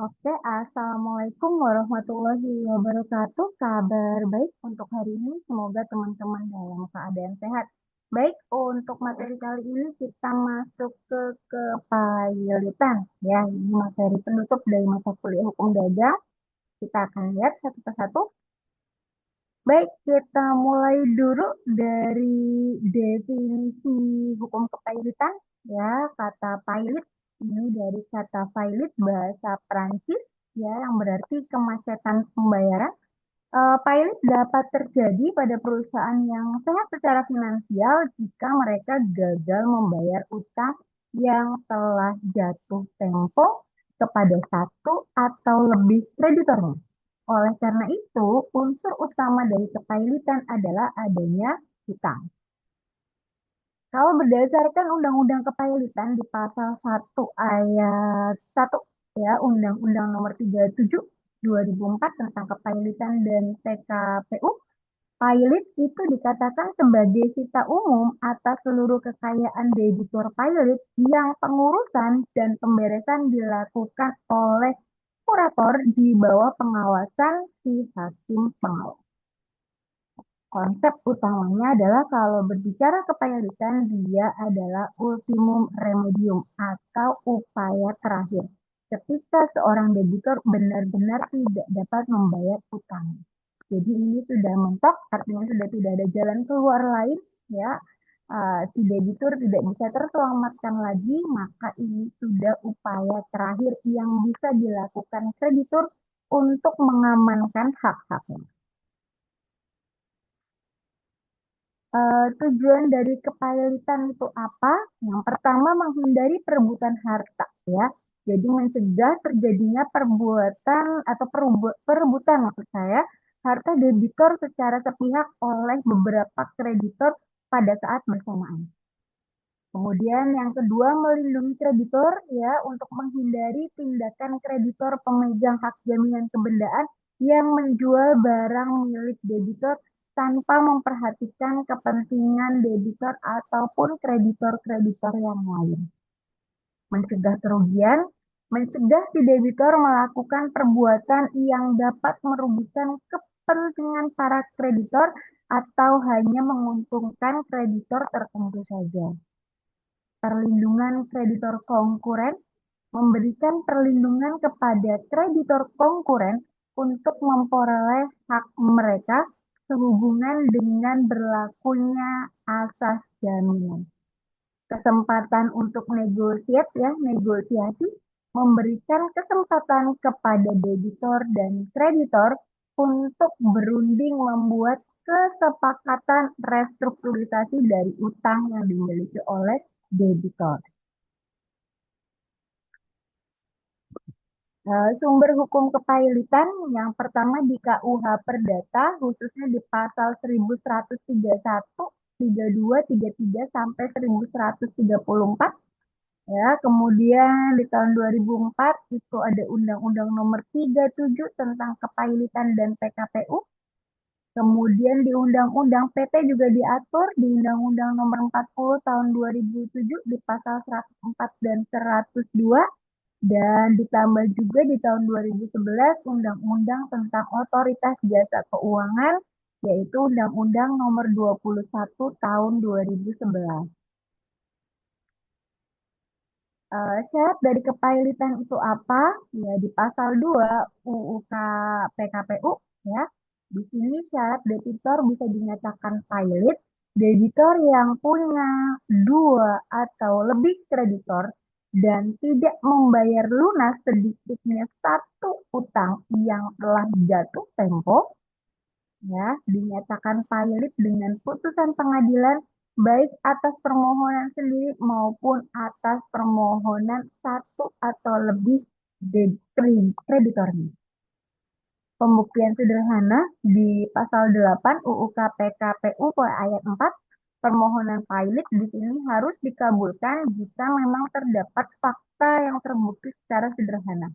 Oke, Assalamualaikum warahmatullahi wabarakatuh. Kabar baik untuk hari ini. Semoga teman-teman dalam keadaan sehat. Baik, untuk materi kali ini kita masuk ke kepailitan. Ya, ini materi penutup dari mata kuliah hukum dagang. Kita akan lihat satu persatu. Baik, kita mulai dulu dari definisi hukum kepailitan. Ya, kata pailit ini dari kata pailit bahasa Prancis ya yang berarti kemacetan pembayaran. Pailit dapat terjadi pada perusahaan yang sehat secara finansial jika mereka gagal membayar utang yang telah jatuh tempo kepada satu atau lebih kreditornya. Oleh karena itu, unsur utama dari kepailitan adalah adanya hutang. Kalau berdasarkan Undang-Undang Kepailitan di pasal 1 ayat 1 ya Undang-Undang Nomor 37 2004 tentang kepailitan dan PKPU, pailit itu dikatakan sebagai sita umum atas seluruh kekayaan debitur pailit yang pengurusan dan pemberesan dilakukan oleh kurator di bawah pengawasan si hakim pengawas. Konsep utamanya adalah kalau berbicara kepailitan, dia adalah ultimum remedium atau upaya terakhir. Ketika seorang debitur benar-benar tidak dapat membayar utang. Jadi ini sudah mentok, artinya sudah tidak ada jalan keluar lain, ya. Si debitur tidak bisa terselamatkan lagi, maka ini sudah upaya terakhir yang bisa dilakukan kreditur untuk mengamankan hak-haknya. Tujuan dari kepailitan itu apa? Yang pertama menghindari perebutan harta ya. Jadi mencegah terjadinya perbuatan atau perebutan maksud saya harta debitor secara sepihak oleh beberapa kreditor pada saat bersamaan. Kemudian yang kedua melindungi kreditor ya untuk menghindari tindakan kreditor pemegang hak jaminan kebendaan yang menjual barang milik debitor tanpa memperhatikan kepentingan debitor ataupun kreditor-kreditor yang lain. Mencegah kerugian, mencegah si debitor melakukan perbuatan yang dapat merugikan kepentingan para kreditor atau hanya menguntungkan kreditor tertentu saja. Perlindungan kreditor konkuren memberikan perlindungan kepada kreditor konkuren untuk memperoleh hak mereka sehubungan dengan berlakunya asas jaminan. Kesempatan untuk negosiasi memberikan kesempatan kepada debitor dan kreditor untuk berunding membuat kesepakatan restrukturisasi dari utang yang dimiliki oleh debitor. Sumber hukum kepailitan yang pertama di KUH Perdata, khususnya di pasal 1131, 32, 33 sampai 1134. Ya, kemudian di tahun 2004 itu ada Undang-Undang Nomor 37 tentang kepailitan dan PKPU. Kemudian di Undang-Undang PT juga diatur di Undang-Undang Nomor 40 tahun 2007 di pasal 104 dan 102. Dan ditambah juga di tahun 2011 Undang-Undang tentang Otoritas Jasa Keuangan, yaitu Undang-Undang Nomor 21 tahun 2011. Syarat dari kepailitan itu apa? Ya, di pasal 2 UUK PKPU ya. Di sini syarat debitor bisa dinyatakan pailit debitor yang punya dua atau lebih kreditor dan tidak membayar lunas sedikitnya satu utang yang telah jatuh tempo ya dinyatakan pailit dengan putusan pengadilan baik atas permohonan sendiri maupun atas permohonan satu atau lebih kreditornya. Pembuktian sederhana di pasal 8 UUK PKPU ayat 4, permohonan pailit di sini harus dikabulkan jika memang terdapat fakta yang terbukti secara sederhana.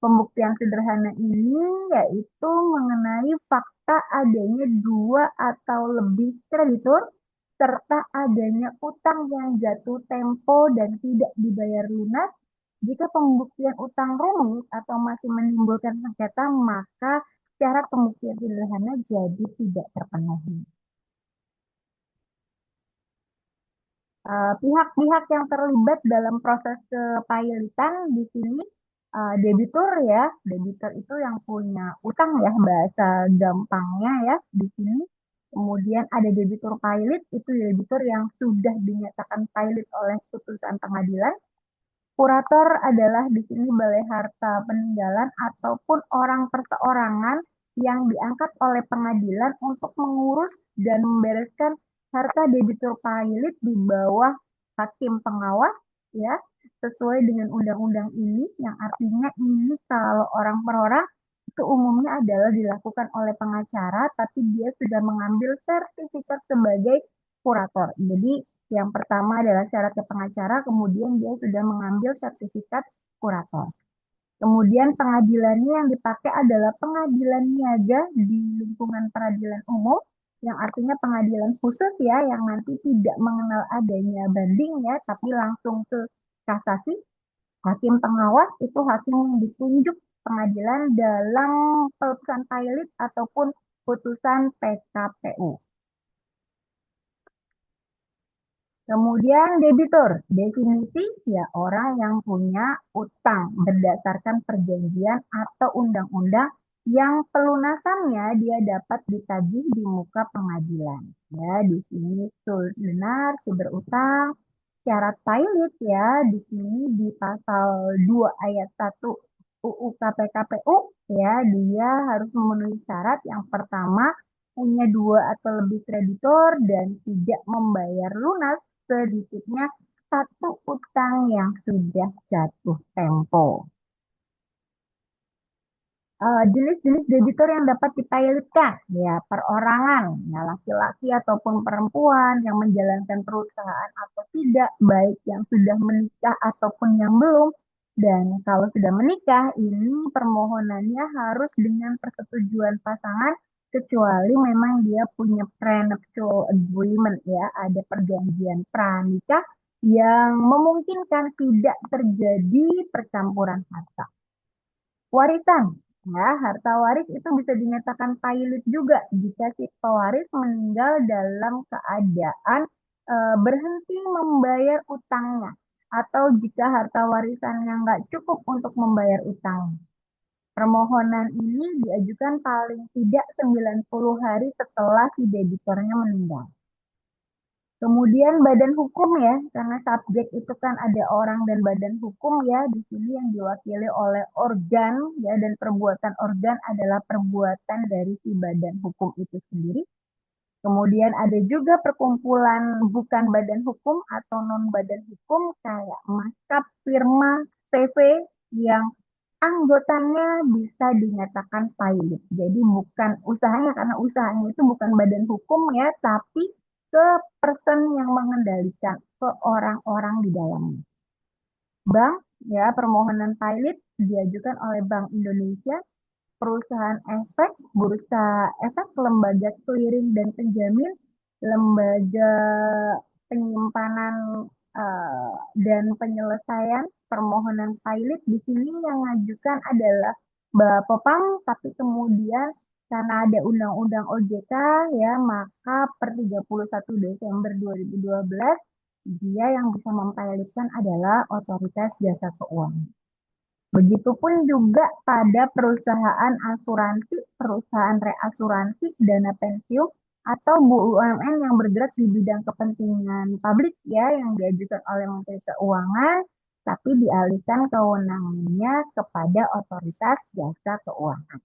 Pembuktian sederhana ini yaitu mengenai fakta adanya dua atau lebih kreditur serta adanya utang yang jatuh tempo dan tidak dibayar lunas Jika pembuktian utang rumit atau masih menimbulkan sengketa, maka syarat pembuktian sederhana jadi tidak terpenuhi. Pihak-pihak yang terlibat dalam proses kepilitan di sini debitur ya, debitur itu yang punya utang ya bahasa gampangnya ya di sini. Kemudian ada debitur pilot, itu debitur yang sudah dinyatakan pilot oleh putusan pengadilan. Kurator adalah di sini balai harta peninggalan ataupun orang perseorangan yang diangkat oleh pengadilan untuk mengurus dan membereskan harta debitur pilot di bawah hakim pengawas ya, sesuai dengan undang-undang ini yang artinya ini kalau orang per orang itu umumnya adalah dilakukan oleh pengacara tapi dia sudah mengambil sertifikat sebagai kurator. Jadi yang pertama adalah syaratnya pengacara, kemudian dia sudah mengambil sertifikat kurator. Kemudian pengadilannya yang dipakai adalah pengadilan niaga di lingkungan peradilan umum, yang artinya pengadilan khusus ya, yang nanti tidak mengenal adanya banding ya, tapi langsung ke kasasi. Hakim pengawas itu hakim yang ditunjuk pengadilan dalam putusan pilot ataupun putusan PKPU. Kemudian debitur, definisi ya orang yang punya utang berdasarkan perjanjian atau undang-undang yang pelunasannya dia dapat ditagih di muka pengadilan. Ya, di sini benar si berutang. Syarat pilot ya, di sini di pasal 2 ayat 1 UU KPKPU ya, dia harus memenuhi syarat yang pertama punya dua atau lebih kreditor dan tidak membayar lunas sedikitnya satu utang yang sudah jatuh tempo. Jenis-jenis debitur yang dapat dipilotkan, ya perorangan, ya laki-laki ataupun perempuan yang menjalankan perusahaan atau tidak, baik yang sudah menikah ataupun yang belum. Dan kalau sudah menikah, ini permohonannya harus dengan persetujuan pasangan, kecuali memang dia punya prenuptial agreement, ya ada perjanjian pranikah yang memungkinkan tidak terjadi percampuran harta. Warisan, ya, harta waris itu bisa dinyatakan pailit juga jika si pewaris meninggal dalam keadaan berhenti membayar utangnya atau jika harta warisannya nggak cukup untuk membayar utang. Permohonan ini diajukan paling tidak 90 hari setelah si debitornya meninggal. Kemudian badan hukum ya, karena subjek itu kan ada orang dan badan hukum ya, di sini yang diwakili oleh organ ya, dan perbuatan organ adalah perbuatan dari si badan hukum itu sendiri. Kemudian ada juga perkumpulan bukan badan hukum atau non badan hukum kayak maskap, firma, CV yang anggotanya bisa dinyatakan pilot. Jadi bukan usahanya, karena usahanya itu bukan badan hukum ya, tapi ke person yang mengendalikan, ke orang-orang di dalamnya. Bank, ya permohonan pilot diajukan oleh Bank Indonesia, perusahaan efek, bursa efek, lembaga clearing dan penjamin, lembaga penyimpanan dan penyelesaian permohonan pilot di sini yang mengajukan adalah Bapepam, tapi kemudian karena ada Undang-Undang OJK ya, maka per 31 Desember 2012 dia yang bisa mempilotkan adalah Otoritas Jasa Keuangan. Begitupun juga pada perusahaan asuransi, perusahaan reasuransi, dana pensiun, atau BUMN yang bergerak di bidang kepentingan publik ya, yang diajukan oleh Menteri Keuangan, tapi dialihkan kewenangannya kepada Otoritas Jasa Keuangan.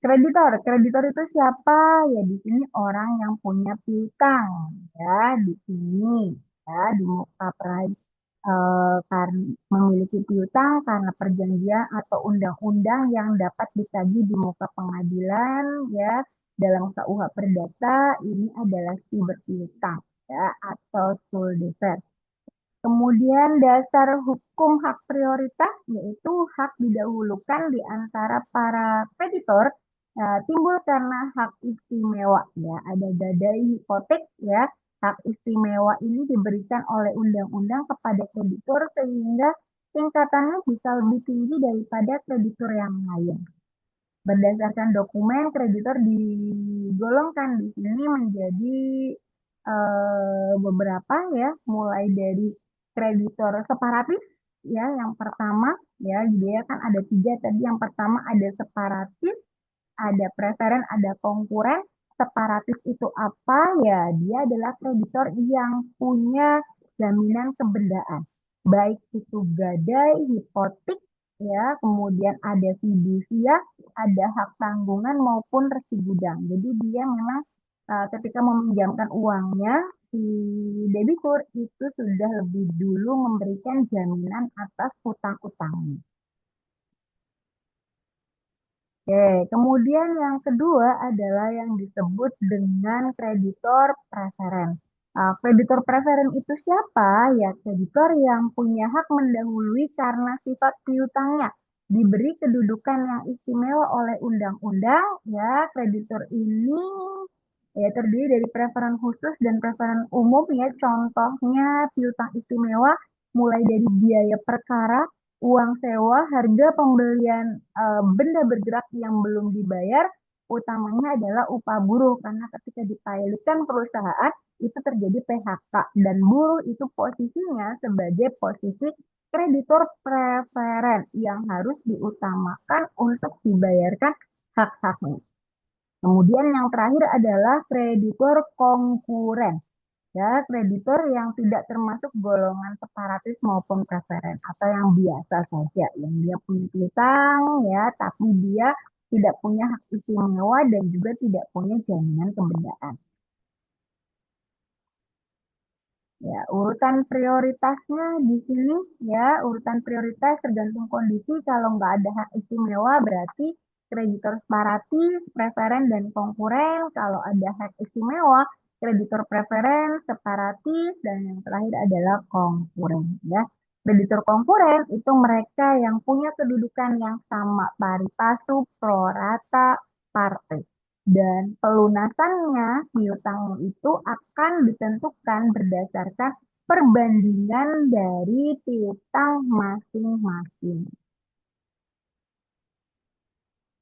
Kreditor, kreditor itu siapa? Ya di sini orang yang punya piutang ya di sini ya di muka karena memiliki piutang karena perjanjian atau undang-undang yang dapat ditagih di muka pengadilan ya dalam KUH Perdata ini adalah si berpiutang ya atau skuldeser. Kemudian dasar hukum hak prioritas yaitu hak didahulukan di antara para kreditor timbul karena hak istimewa ya ada gadai hipotek ya Hak istimewa ini diberikan oleh undang-undang kepada kreditur sehingga tingkatannya bisa lebih tinggi daripada kreditur yang lain. Berdasarkan dokumen, kreditor digolongkan di sini menjadi beberapa ya, mulai dari kreditor separatis ya, yang pertama ya, dia kan ada tiga tadi. Yang pertama ada separatis, ada preferen, ada konkuren. Separatis itu apa? Ya, dia adalah kreditor yang punya jaminan kebendaan. Baik itu gadai, hipotek, ya, kemudian ada fidusia, ada hak tanggungan maupun resi gudang. Jadi dia memang ketika meminjamkan uangnya, si debitur itu sudah lebih dulu memberikan jaminan atas hutang-utangnya. Oke, kemudian yang kedua adalah yang disebut dengan kreditor preferen. Kreditor preferen itu siapa? Ya, kreditor yang punya hak mendahului karena sifat piutangnya diberi kedudukan yang istimewa oleh undang-undang. Ya, kreditor ini ya terdiri dari preferen khusus dan preferen umum. Ya, contohnya piutang istimewa mulai dari biaya perkara, uang sewa, harga pembelian benda bergerak yang belum dibayar, utamanya adalah upah buruh karena ketika dipilotkan perusahaan itu terjadi PHK dan buruh itu posisinya sebagai posisi kreditor preferen yang harus diutamakan untuk dibayarkan hak-haknya. Kemudian yang terakhir adalah kreditor konkuren. Ya, kreditor yang tidak termasuk golongan separatis maupun preferen atau yang biasa saja, yang dia punya piutang ya, tapi dia tidak punya hak istimewa dan juga tidak punya jaminan kebendaan. Ya, urutan prioritasnya di sini ya, urutan prioritas tergantung kondisi. Kalau nggak ada hak istimewa berarti kreditor separatis, preferen, dan konkuren. Kalau ada hak istimewa, kreditor preferen, separatis, dan yang terakhir adalah konkuren. Ya, kreditor konkuren itu mereka yang punya kedudukan yang sama pari passu, pro rata, partai. Dan pelunasannya piutang itu akan ditentukan berdasarkan perbandingan dari piutang masing-masing.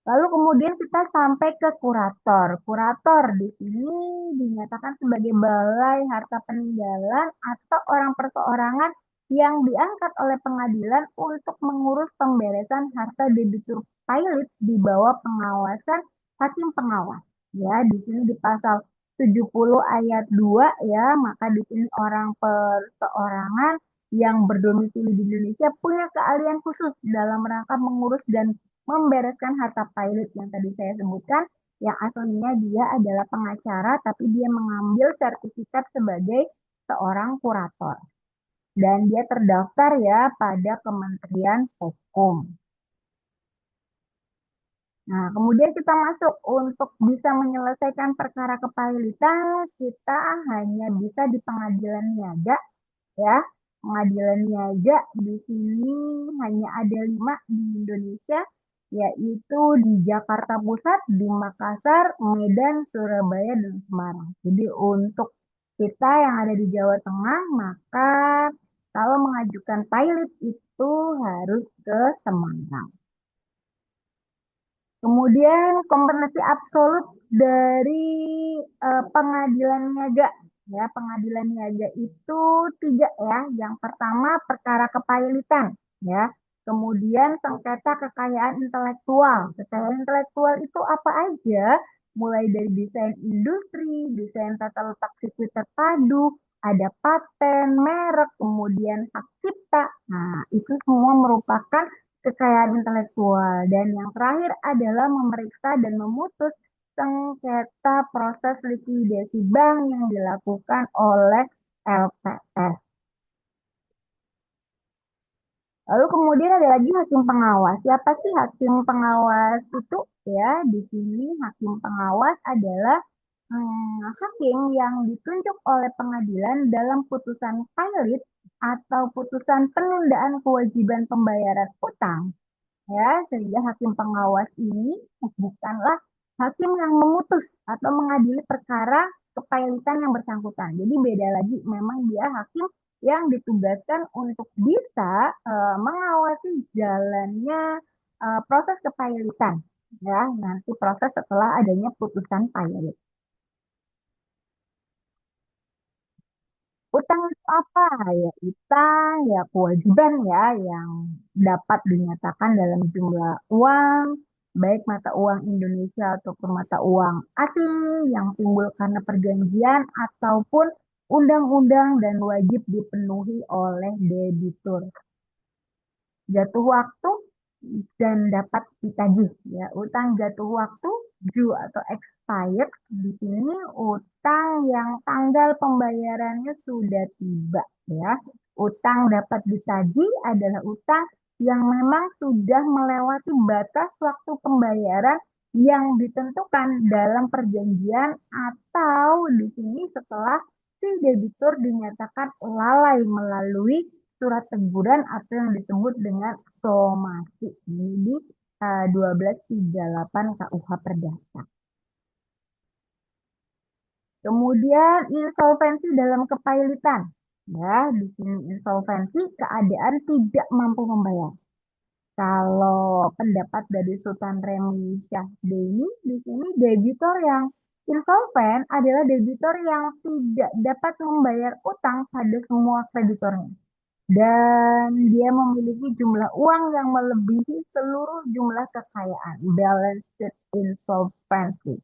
Lalu kemudian kita sampai ke kurator. Kurator di sini dinyatakan sebagai balai harta peninggalan atau orang perseorangan yang diangkat oleh pengadilan untuk mengurus pemberesan harta debitur pilot di bawah pengawasan hakim pengawas. Ya, di sini di pasal 70 ayat 2 ya, maka di sini orang perseorangan yang berdomisili di Indonesia punya keahlian khusus dalam rangka mengurus dan membereskan harta pilot yang tadi saya sebutkan, yang aslinya dia adalah pengacara, tapi dia mengambil sertifikat sebagai seorang kurator. Dan dia terdaftar ya pada Kementerian Hukum. Nah, kemudian kita masuk untuk bisa menyelesaikan perkara kepailitan, kita hanya bisa di pengadilan niaga ya. Pengadilan niaga di sini hanya ada 5 di Indonesia, yaitu di Jakarta Pusat, di Makassar, Medan, Surabaya, dan Semarang. Jadi untuk kita yang ada di Jawa Tengah, maka kalau mengajukan pilot itu harus ke Semarang. Kemudian kompetensi absolut dari pengadilan niaga. Ya, pengadilan niaga itu 3 ya. Yang pertama perkara kepailitan ya. Kemudian sengketa kekayaan intelektual. Kekayaan intelektual itu apa aja? Mulai dari desain industri, desain tata letak sirkuit terpadu, ada paten, merek, kemudian hak cipta. Nah, itu semua merupakan kekayaan intelektual. Dan yang terakhir adalah memeriksa dan memutus sengketa proses likuidasi bank yang dilakukan oleh LPS. Lalu kemudian ada lagi hakim pengawas. Siapa sih hakim pengawas itu? Ya, di sini hakim pengawas adalah hakim yang ditunjuk oleh pengadilan dalam putusan pilot atau putusan penundaan kewajiban pembayaran utang. Ya, sehingga hakim pengawas ini bukanlah hakim yang memutus atau mengadili perkara kepilitan yang bersangkutan. Jadi beda lagi, memang dia hakim yang ditugaskan untuk bisa mengawasi jalannya proses kepilitan, ya, nanti proses setelah adanya putusan pilit. Utang itu apa? Ya, utang, ya kewajiban ya yang dapat dinyatakan dalam jumlah uang, baik mata uang Indonesia ataupun mata uang asing yang timbul karena perjanjian ataupun undang-undang dan wajib dipenuhi oleh debitur. Jatuh waktu dan dapat ditagih, ya. Utang jatuh waktu, due atau expired, di sini utang yang tanggal pembayarannya sudah tiba, ya. Utang dapat ditagih adalah utang yang memang sudah melewati batas waktu pembayaran yang ditentukan dalam perjanjian atau di sini setelah si debitur dinyatakan lalai melalui surat teguran atau yang disebut dengan somasi. Ini di 1238 KUH Perdata. Kemudian insolvensi dalam kepilitan. Ya, di sini insolvensi keadaan tidak mampu membayar. Kalau pendapat dari Sultan Remi Syahbeni, di sini debitur yang insolven adalah debitur yang tidak dapat membayar utang pada semua kreditornya. Dan dia memiliki jumlah uang yang melebihi seluruh jumlah kekayaan, balance sheet insolvency.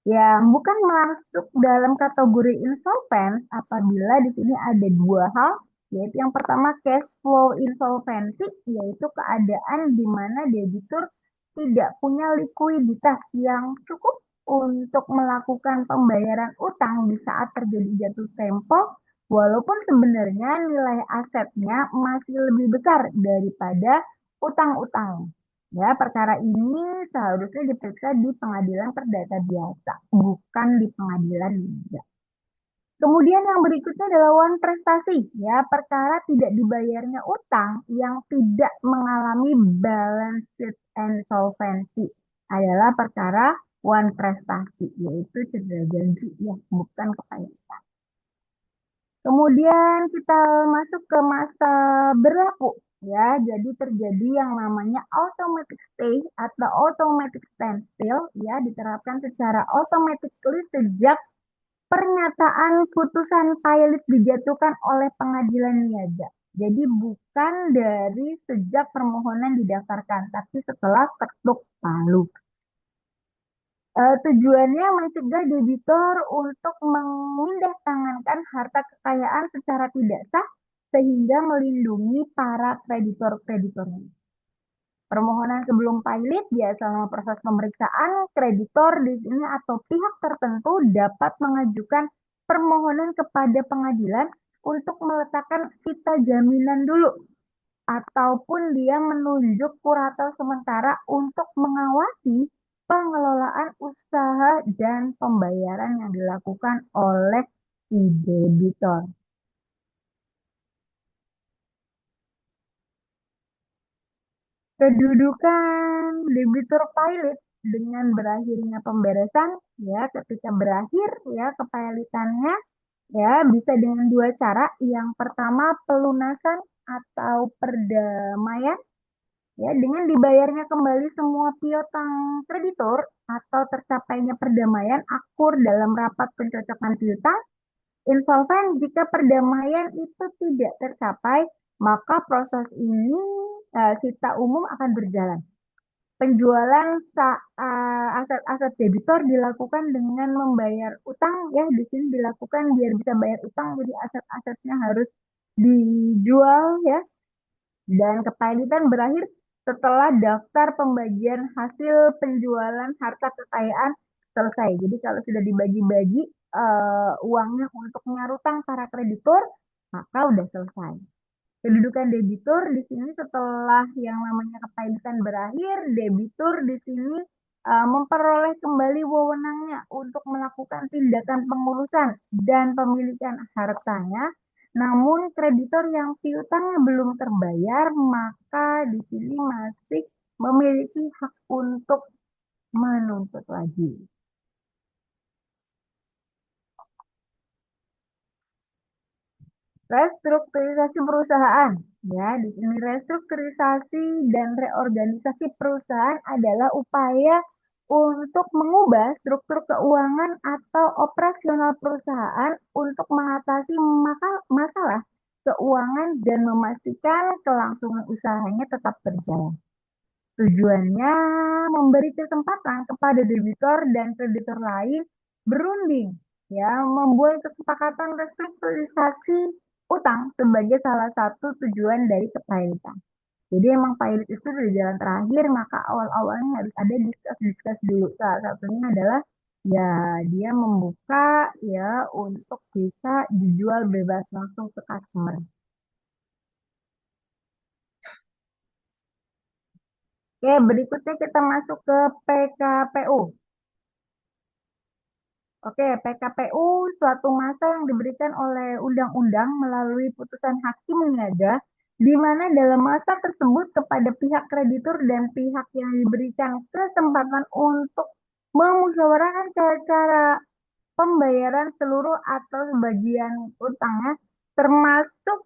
Yang bukan masuk dalam kategori insolvent apabila di sini ada dua hal, yaitu yang pertama cash flow insolvency, yaitu keadaan di mana debitur tidak punya likuiditas yang cukup untuk melakukan pembayaran utang di saat terjadi jatuh tempo, walaupun sebenarnya nilai asetnya masih lebih besar daripada utang-utang. Ya, perkara ini seharusnya diperiksa di pengadilan perdata biasa, bukan di pengadilan negara. Kemudian yang berikutnya adalah one prestasi, ya, perkara tidak dibayarnya utang yang tidak mengalami balance sheet insolvency adalah perkara one prestasi, yaitu cedera janji, ya, bukan kepayaan. Kemudian kita masuk ke masa berlaku, ya. Jadi terjadi yang namanya automatic stay atau automatic standstill, ya, diterapkan secara automatically sejak pernyataan putusan pilit dijatuhkan oleh pengadilan niaga. Jadi bukan dari sejak permohonan didaftarkan, tapi setelah ketuk palu. Tujuannya mencegah debitur untuk memindahtangankan harta kekayaan secara tidak sah sehingga melindungi para kreditor-kreditornya. Permohonan sebelum pilot biasa selama proses pemeriksaan kreditor di sini atau pihak tertentu dapat mengajukan permohonan kepada pengadilan untuk meletakkan vita jaminan dulu ataupun dia menunjuk kurator sementara untuk mengawasi pengelolaan usaha dan pembayaran yang dilakukan oleh si debitor. Kedudukan debitur pilot dengan berakhirnya pemberesan, ya, ketika berakhir, ya, kepilitannya, ya, bisa dengan dua cara. Yang pertama pelunasan atau perdamaian, ya, dengan dibayarnya kembali semua piutang kreditur atau tercapainya perdamaian akur dalam rapat pencocokan piutang. Insolven jika perdamaian itu tidak tercapai, maka proses ini sita umum akan berjalan. Penjualan aset-aset debitor dilakukan dengan membayar utang, ya, di sini dilakukan biar bisa bayar utang, jadi aset-asetnya harus dijual, ya. Dan kepilitan berakhir setelah daftar pembagian hasil penjualan harta kekayaan selesai. Jadi kalau sudah dibagi-bagi uangnya untuk nyarutang para kreditur, maka udah selesai. Kedudukan debitur di sini setelah yang namanya kepilitan berakhir, debitur di sini memperoleh kembali wewenangnya untuk melakukan tindakan pengurusan dan pemilikan hartanya. Namun kreditor yang piutangnya belum terbayar, maka di sini masih memiliki hak untuk menuntut lagi. Restrukturisasi perusahaan. Ya, di sini restrukturisasi dan reorganisasi perusahaan adalah upaya untuk mengubah struktur keuangan atau operasional perusahaan untuk mengatasi masalah keuangan dan memastikan kelangsungan usahanya tetap berjalan. Tujuannya memberi kesempatan kepada debitur dan kreditur lain berunding, ya, membuat kesepakatan restrukturisasi utang sebagai salah satu tujuan dari kepailitan. Jadi emang pilot itu dari jalan terakhir, maka awal-awalnya harus ada diskus-diskus dulu. Salah satunya adalah ya dia membuka ya untuk bisa dijual bebas langsung ke customer. Oke, berikutnya kita masuk ke PKPU. Oke, PKPU suatu masa yang diberikan oleh undang-undang melalui putusan hakim niaga, di mana dalam masa tersebut kepada pihak kreditur dan pihak yang diberikan kesempatan untuk memusyawarahkan cara pembayaran seluruh atau sebagian utangnya, termasuk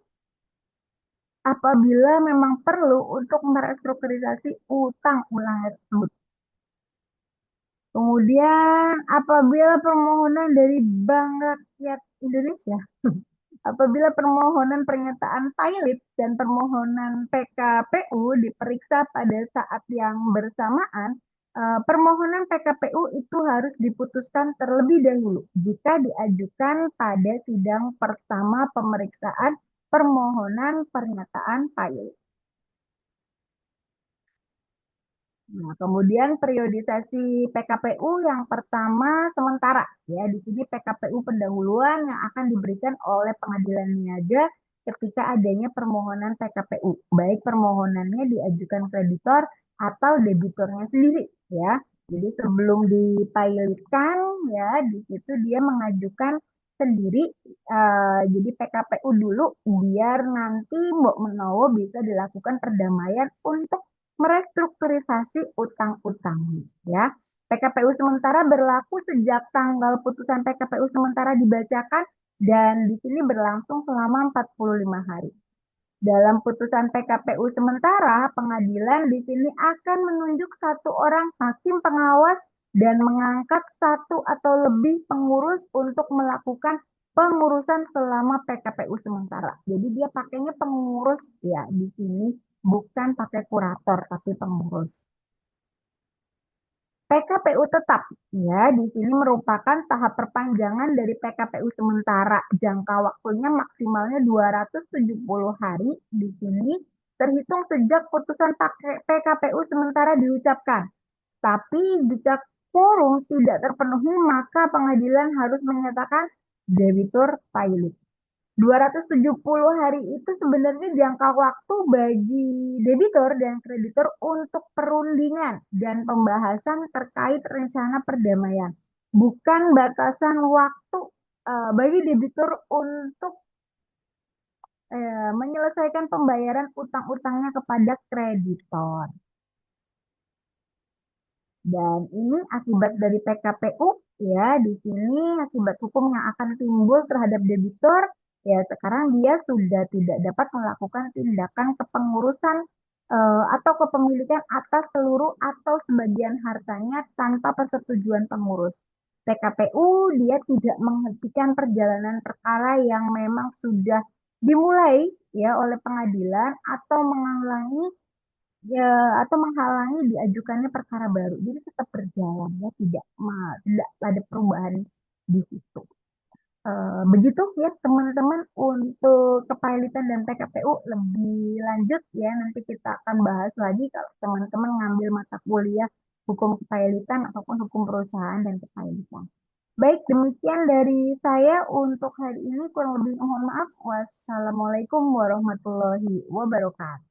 apabila memang perlu untuk merestrukturisasi utang ulang tersebut. Kemudian apabila permohonan dari Bank Rakyat Indonesia, apabila permohonan pernyataan pilot dan permohonan PKPU diperiksa pada saat yang bersamaan, permohonan PKPU itu harus diputuskan terlebih dahulu jika diajukan pada sidang pertama pemeriksaan permohonan pernyataan pilot. Nah, kemudian periodisasi PKPU yang pertama sementara, ya di sini PKPU pendahuluan yang akan diberikan oleh pengadilan niaga ketika adanya permohonan PKPU, baik permohonannya diajukan kreditor atau debiturnya sendiri, ya. Jadi sebelum dipilotkan, ya di situ dia mengajukan sendiri, jadi PKPU dulu biar nanti Mbok Menowo bisa dilakukan perdamaian untuk merestrukturisasi utang-utang, ya. PKPU sementara berlaku sejak tanggal putusan PKPU sementara dibacakan dan di sini berlangsung selama 45 hari. Dalam putusan PKPU sementara, pengadilan di sini akan menunjuk satu orang hakim pengawas dan mengangkat satu atau lebih pengurus untuk melakukan pengurusan selama PKPU sementara. Jadi dia pakainya pengurus ya di sini, bukan pakai kurator tapi pengurus. PKPU tetap ya di sini merupakan tahap perpanjangan dari PKPU sementara. Jangka waktunya maksimalnya 270 hari di sini terhitung sejak putusan PKPU sementara diucapkan. Tapi jika quorum tidak terpenuhi maka pengadilan harus menyatakan debitur pilot. 270 hari itu sebenarnya jangka waktu bagi debitur dan kreditur untuk perundingan dan pembahasan terkait rencana perdamaian. Bukan batasan waktu bagi debitur untuk menyelesaikan pembayaran utang-utangnya kepada kreditor. Dan ini akibat dari PKPU, ya, di sini akibat hukum yang akan timbul terhadap debitur, ya sekarang dia sudah tidak dapat melakukan tindakan kepengurusan atau kepemilikan atas seluruh atau sebagian hartanya tanpa persetujuan pengurus. PKPU dia tidak menghentikan perjalanan perkara yang memang sudah dimulai ya oleh pengadilan atau menghalangi ya atau menghalangi diajukannya perkara baru. Jadi tetap berjalan ya, tidak ada perubahan di situ. Begitu ya teman-teman untuk kepailitan dan PKPU lebih lanjut ya nanti kita akan bahas lagi kalau teman-teman ngambil mata kuliah hukum kepailitan ataupun hukum perusahaan dan kepailitan. Baik, demikian dari saya untuk hari ini. Kurang lebih mohon maaf. Wassalamualaikum warahmatullahi wabarakatuh.